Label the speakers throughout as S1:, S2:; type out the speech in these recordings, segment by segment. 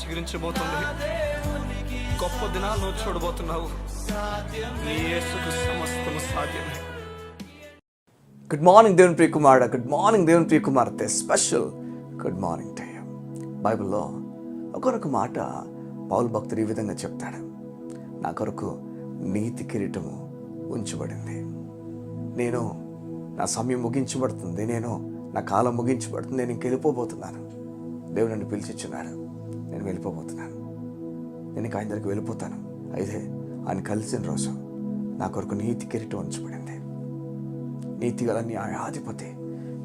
S1: చిగురించబోతుంది. గొప్ప దినాలను చూడబోతున్నావు. నీ యేసుకు సమస్తము సాధ్యమే.
S2: గుడ్ మార్నింగ్ దేవుని ప్రియ కుమారుడా, గుడ్ మార్నింగ్ దేవుని ప్రియ కుమార్తె. Special good morning to you. బైబిల్లో ఒకరొక మాట పౌలు భక్తుడు ఈ విధంగా చెప్తాడు, నా కొరకు నీతి కిరీటము ఉంచబడింది. నేను నా సమయం ముగించబడుతుంది, నా కాలం ముగించబడుతుంది, నేను ఇంక వెళ్ళిపోబోతున్నాను. దేవుడు నన్ను పిలిచిచ్చున్నాడు, నేను వెళ్ళిపోబోతున్నాను. నేను ఇంక ఆయన దగ్గరికి వెళ్ళిపోతాను. అయితే ఆయన కలిసిన రోజు నా కొరకు నీతి కిరీటం ఉంచబడింది. నీతి గల న్యాయాధిపతి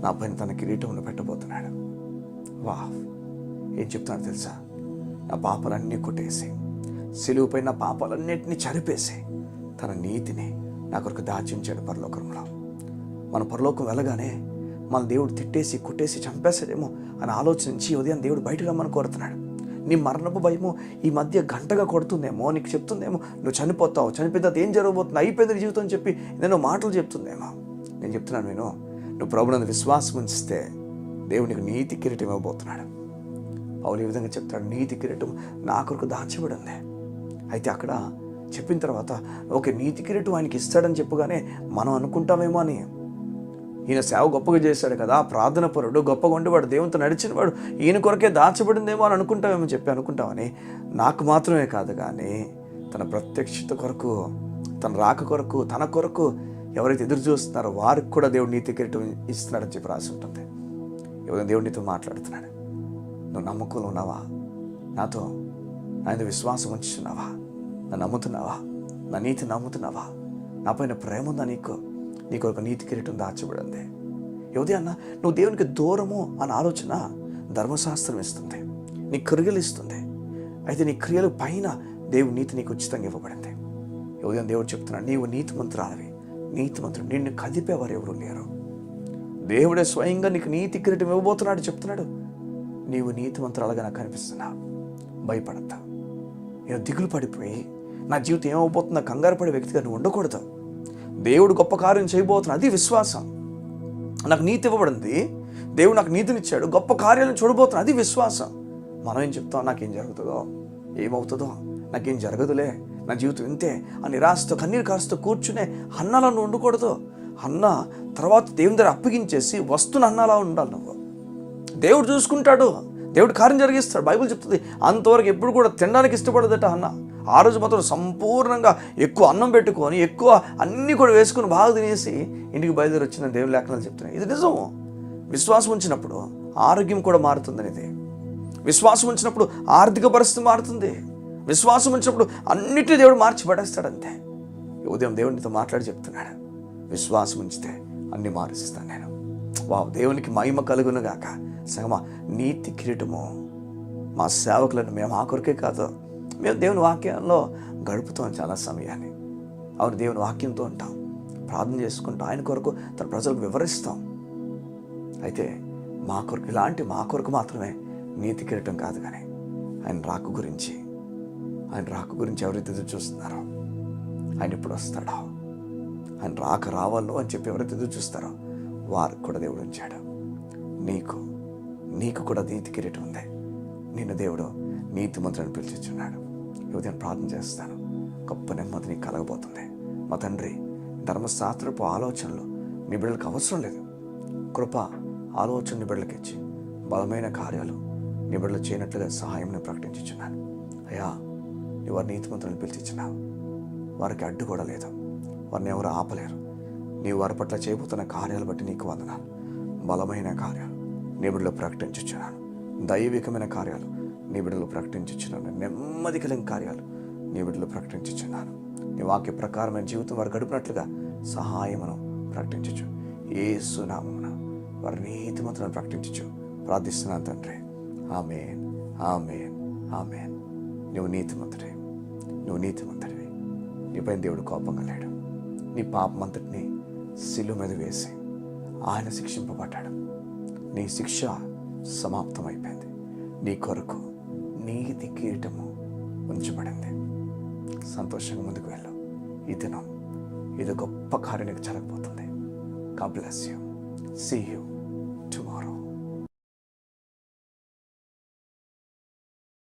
S2: నా పైన తన కిరీటంలో పెట్టబోతున్నాడు. వాహ్, ఏం చెప్తాను తెలుసా? నా పాపాలన్నీ కొట్టేసి, సిలువుపై నా పాపాలన్నింటినీ చరిపేసి తన నీతిని నా కొరకు దాచి ఉంచాడు పరలోకంలో. మన పరలోకం వెళ్ళగానే మన దేవుడు తిట్టేసి కుట్టేసి చంపేస్తాడేమో అని ఆలోచించి ఉదయం దేవుడు బయటకు రమ్మని కోరుతున్నాడు. నీ మరణపు భయము ఈ మధ్య గంటగా కొడుతుందేమో, నీకు చెప్తుందేమో నువ్వు చనిపోతావు, చనిపోయిన తర్వాత ఏం జరగబోతుంది, అయిపోయింది నీ జీవితం అని చెప్పి నేను మాటలు చెప్తుందేమో. నేను చెప్తున్నాను, నువ్వు ప్రభునందు విశ్వాసం ఉంచితే దేవుడు నీకు నీతి కిరీటం ఇవ్వబోతున్నాడు. పౌలు ఈ విధంగా చెప్తాడు, నీతి కిరీటం నా కొరకు దాచబడింది. అయితే అక్కడ చెప్పిన తర్వాత ఓకే, నీతి కిరీటం ఆయనకి ఇస్తాడని చెప్పగానే మనం అనుకుంటామేమో అని, ఈయన సేవ గొప్పగా చేశాడు కదా, ప్రార్థన పరుడు, గొప్పగా ఉండేవాడు, దేవునితో నడిచినవాడు, ఈయన కొరకే దాచబడిందేమో అని అనుకుంటామని నాకు మాత్రమే కాదు కానీ తన ప్రత్యక్షత కొరకు, తన రాక కొరకు, తన కొరకు ఎవరైతే ఎదురు చూస్తున్నారో వారికి కూడా దేవుడు నీతి కిరీటం ఇస్తున్నాడని చెప్పి రాసి ఉంటుంది. ఎవరైనా దేవుడు నీతో మాట్లాడుతున్నాడు, నువ్వు నమ్మకంలో ఉన్నావా? నాతో ఆయన విశ్వాసం ఉంచుతున్నావా? నన్ను నమ్ముతున్నావా? నా నీతి నమ్ముతున్నావా? నా పైన ప్రేమ ఉందా నీకు? నీకు ఒక నీతి కిరీటం దాచబడింది. యువతి అన్న, నువ్వు దేవునికి దూరము అన్న ఆలోచన ధర్మశాస్త్రం ఇస్తుంది, నీ క్రియలు ఇస్తుంది. అయితే నీ క్రియల పైన దేవుని నీతి నీకు ఉచితంగా ఇవ్వబడింది. యువతి దేవుడు చెప్తున్నాడు, నీవు నీతిమంతురాలివి, నీతిమంతుడు, నిన్ను కదిపేవారు ఎవరు లేరు. దేవుడే స్వయంగా నీకు నీతి కిరీటం ఇవ్వబోతున్నాడు చెప్తున్నాడు. నీవు నీతిమంతురాలుగా నాకు కనిపిస్తున్నావు. భయపడతా, దిగులు పడిపోయి నా జీవితం ఏమవుతుందో కంగారు పడే వ్యక్తిగా నువ్వు ఉండకూడదు. దేవుడు గొప్ప కార్యం చేయబోతున్నాడు, అది విశ్వాసం. నాకు నీతి ఇవ్వబడింది, దేవుడు నాకు నీతినిచ్చాడు, గొప్ప కార్యాలను చూడబోతున్నాడు, అది విశ్వాసం. మనం ఏం చెప్తాం, నాకేం జరుగుతుందో, ఏమవుతుందో, నాకేం జరగదులే, నా జీవితం ఇంతే అని నిరాశతో కన్నీరు కారుస్తూ కూర్చునే హన్నాలా నువ్వు ఉండకూడదు. అన్న తర్వాత దేవుని దగ్గర అప్పగించేసి వస్తున్న హన్నాలా ఉండాలి నువ్వు. దేవుడు చూసుకుంటాడు, దేవుడు కార్యం జరిగిస్తాడు. బైబిల్ చెప్తుంది అంతవరకు ఎప్పుడు కూడా తినడానికి ఇష్టపడదట అన్న. ఆ రోజు మాత్రం సంపూర్ణంగా ఎక్కువ అన్నం పెట్టుకొని ఎక్కువ అన్నీ కూడా వేసుకుని బాగా తినేసి ఇంటికి బయలుదేరి వచ్చిన దేవుని లేఖనాలు చెప్తున్నాయి. ఇది నిజము. విశ్వాసం ఉంచినప్పుడు ఆరోగ్యం కూడా మారుతుందని, ఇది విశ్వాసం ఉంచినప్పుడు ఆర్థిక పరిస్థితి మారుతుంది. విశ్వాసం ఉంచినప్పుడు అన్నిటినీ దేవుడు మార్చి పడేస్తాడంతే. ఉదయం దేవునితో మాట్లాడి చెప్తున్నాడు, విశ్వాసం ఉంచితే అన్ని మారుస్తాను నేను. దేవునికి మహిమ కలుగును గాక. సంగమా, నీతి కిరీటము మా సేవకులను మేము ఆ కొరకే కాదు, మేము దేవుని వాక్యంలో గడుపుతాం చాలా సమయాన్ని. అవును, దేవుని వాక్యంతో ఉంటాం, ప్రార్థన చేసుకుంటాం, ఆయన కొరకు తన ప్రజలకు వివరిస్తాం. అయితే మా కొరకు మాత్రమే నీతి కిరీటం కాదు, కానీ ఆయన రాక గురించి ఎవరైతే ఎదురు చూస్తున్నారో, ఆయన ఎప్పుడు వస్తాడో, ఆయన రావాలో అని చెప్పి ఎవరైతే ఎదురు చూస్తారో వారికి కూడా దేవుడు ఉంచాడు. నీకు కూడా నీతి కిరీటం ఉంది. నిన్ను దేవుడు నీతిమంతులను పిలిచిస్తున్నాడు. ఉదయం ప్రార్థన చేస్తాను, గొప్ప నెమ్మది నీకు కలగబోతుంది. మా తండ్రి, ధర్మశాస్త్రపు ఆలోచనలు నీ బిడ్డలకు అవసరం లేదు. కృప ఆలోచన నీ బిడ్డలకు ఇచ్చి బలమైన కార్యాలు నీ బిడ్డలు చేయనట్లుగా సహాయం నేను ప్రకటించున్నాను. అయ్యా, నీ వారి నీతిమంతులను పిలిచిస్తున్నావు, వారికి అడ్డు కూడా లేదు, వారిని ఎవరు ఆపలేరు. నీవు వారి పట్ల చేయబోతున్న కార్యాలు బట్టి నీకు వందనాలు. బలమైన కార్యాలు నీ బిడ్డలో ప్రకటించున్నాను, దైవికమైన కార్యాలు నీ బిడ్డలో ప్రకటించున్నాను, నెమ్మది కలిగిన కార్యాలు నీ బిడ్డలో ప్రకటించున్నాను. నీ వాక్య ప్రకారమైన జీవితం వారు గడిపినట్లుగా సహాయమును ప్రకటించు. యేసు నామమున వారి నీతిమంతులను ప్రకటించు ప్రార్థిస్తున్నాను తండ్రి. ఆమేన్, ఆమేన్, ఆమేన్. నువ్వు నీతిమంతుడివి. నీపైన దేవుడు కోపంగా లేడు. నీ పాపమంతటిని శిలువ మీద వేసి ఆయన శిక్షింపబడ్డాడు. నీ శిక్ష సమాప్తమైపోయింది. నీ కొరకు నీతి కిరీటము ఉంచబడింది. సంతోషంగా ముందుకు వెళ్ళు. ఈ దినం ఇది గొప్ప కార్యం జరగబోతుంది. God bless you. See you.